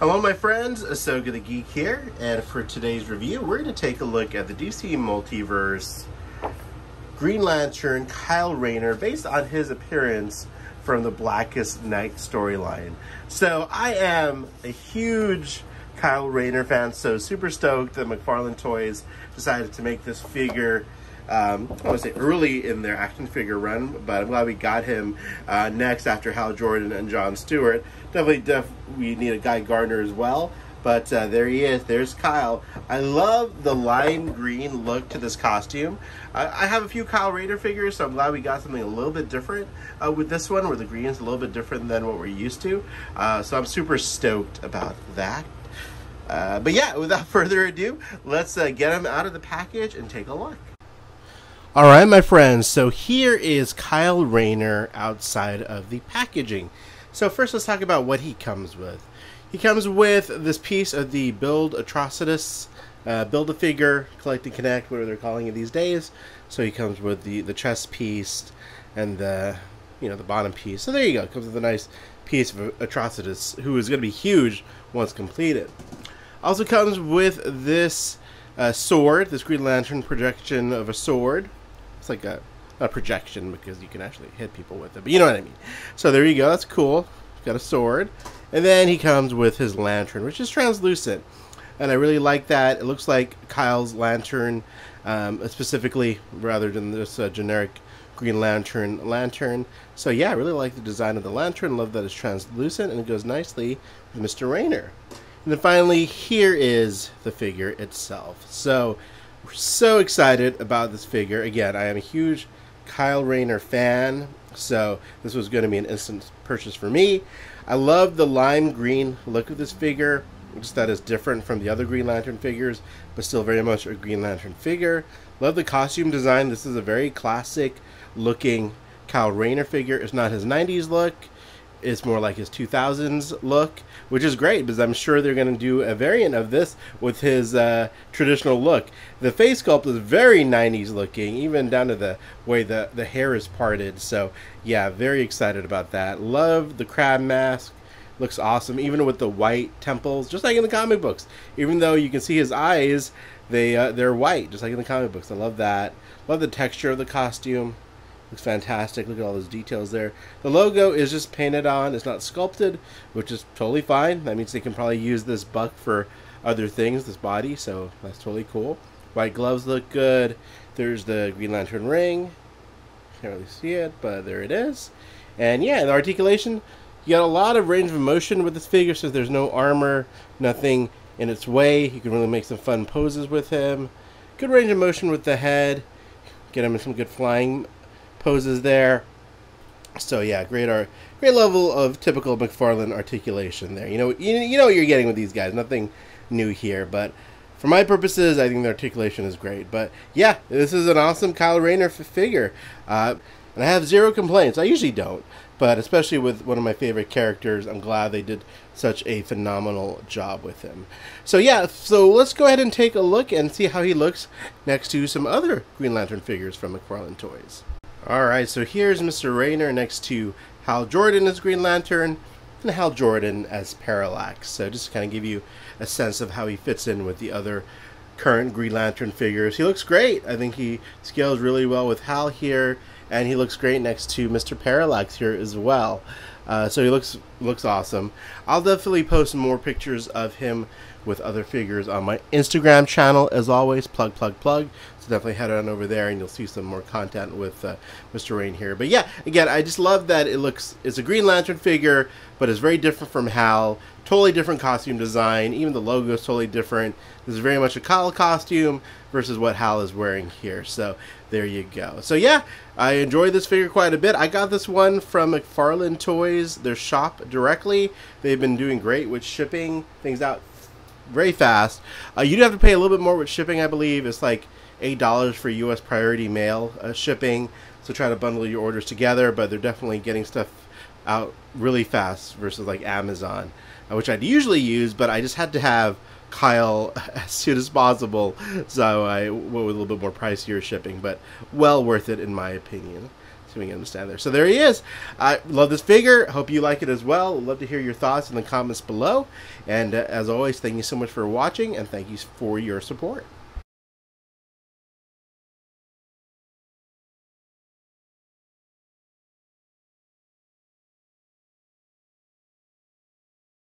Hello my friends, Ahsoka the Geek here, and for today's review we're going to take a look at the DC Multiverse Green Lantern Kyle Rayner based on his appearance from the Blackest Night storyline. So I am a huge Kyle Rayner fan, so super stoked that McFarlane Toys decided to make this figure I would say early in their action figure run, but I'm glad we got him next after Hal Jordan and John Stewart. Definitely we need a Guy Gardner as well, but there he is. There's Kyle. I love the lime green look to this costume. I have a few Kyle Rayner figures, so I'm glad we got something a little bit different with this one, where the green is a little bit different than what we're used to. So I'm super stoked about that. But yeah, without further ado, let's get him out of the package and take a look. Alright my friends, so here is Kyle Rayner outside of the packaging. So first let's talk about what he comes with. He comes with this piece of the Build Atrocitus, Build-A-Figure, Collect and Connect, whatever they're calling it these days. So he comes with the chest piece and the bottom piece. So there you go, it comes with a nice piece of Atrocitus, who is going to be huge once completed. Also comes with this sword, this Green Lantern projection of a sword. It's like a projection because you can actually hit people with it, but you know what I mean. So there you go, that's cool. Got a sword. And then he comes with his lantern, which is translucent. And I really like that. It looks like Kyle's lantern, specifically, rather than this generic Green Lantern. So yeah, I really like the design of the lantern. Love that it's translucent, and it goes nicely with Mr. Rayner. And then finally, here is the figure itself. So we're so excited about this figure. Again, I am a huge Kyle Rayner fan, so this was going to be an instant purchase for me. I love the lime green look of this figure. Just that is different from the other Green Lantern figures, but still very much a Green Lantern figure. Love the costume design. This is a very classic looking Kyle Rayner figure. It's not his 90s look. It's more like his 2000s look, which is great because I'm sure they're going to do a variant of this with his traditional look. The face sculpt is very 90s looking, even down to the way the hair is parted. So yeah, very excited about that. Love the crab mask. Looks awesome, even with the white temples, just like in the comic books. Even though you can see his eyes, they're white, just like in the comic books. I love that. Love the texture of the costume. Looks fantastic. Look at all those details there. The logo is just painted on. It's not sculpted, which is totally fine. That means they can probably use this buck for other things, this body, so that's totally cool. White gloves look good. There's the Green Lantern ring. Can't really see it, but there it is. And yeah, the articulation, you got a lot of range of motion with this figure, so there's no armor, nothing in its way. You can really make some fun poses with him. Good range of motion with the head. Get him in some good flying poses there. So yeah, great level of typical McFarlane articulation there. You know what you're getting with these guys. Nothing new here, but for my purposes, I think the articulation is great. But yeah, this is an awesome Kyle Rayner figure, and I have zero complaints. I usually don't, but especially with one of my favorite characters, I'm glad they did such a phenomenal job with him. So yeah, so let's go ahead and take a look and see how he looks next to some other Green Lantern figures from McFarlane Toys. Alright, so here's Mr. Rayner next to Hal Jordan as Green Lantern and Hal Jordan as Parallax. So just to kind of give you a sense of how he fits in with the other current Green Lantern figures. He looks great. I think he scales really well with Hal here, and he looks great next to Mr. Parallax here as well. So he looks awesome. I'll definitely post more pictures of him with other figures on my Instagram channel, as always. Plug. So definitely head on over there and you'll see some more content with Mr. Rayner here. But yeah, again, I just love that it's a Green Lantern figure, but it's very different from Hal. Totally different costume design. Even the logo is totally different. This is very much a Kyle costume versus what Hal is wearing here. So there you go. So yeah, I enjoyed this figure quite a bit. I got this one from McFarlane Toys, their shop directly. They've been doing great with shipping things out very fast. You do have to pay a little bit more with shipping, I believe. It's like $8 for U.S. priority mail shipping. So try to bundle your orders together, but they're definitely getting stuff out really fast versus like Amazon, which I'd usually use, but I just had to have Kyle as soon as possible, so I went with a little bit more pricier shipping, but well worth it in my opinion. So we get him to stand there. So there he is. I love this figure. Hope you like it as well. I'd love to hear your thoughts in the comments below. And as always, thank you so much for watching, and thank you for your support.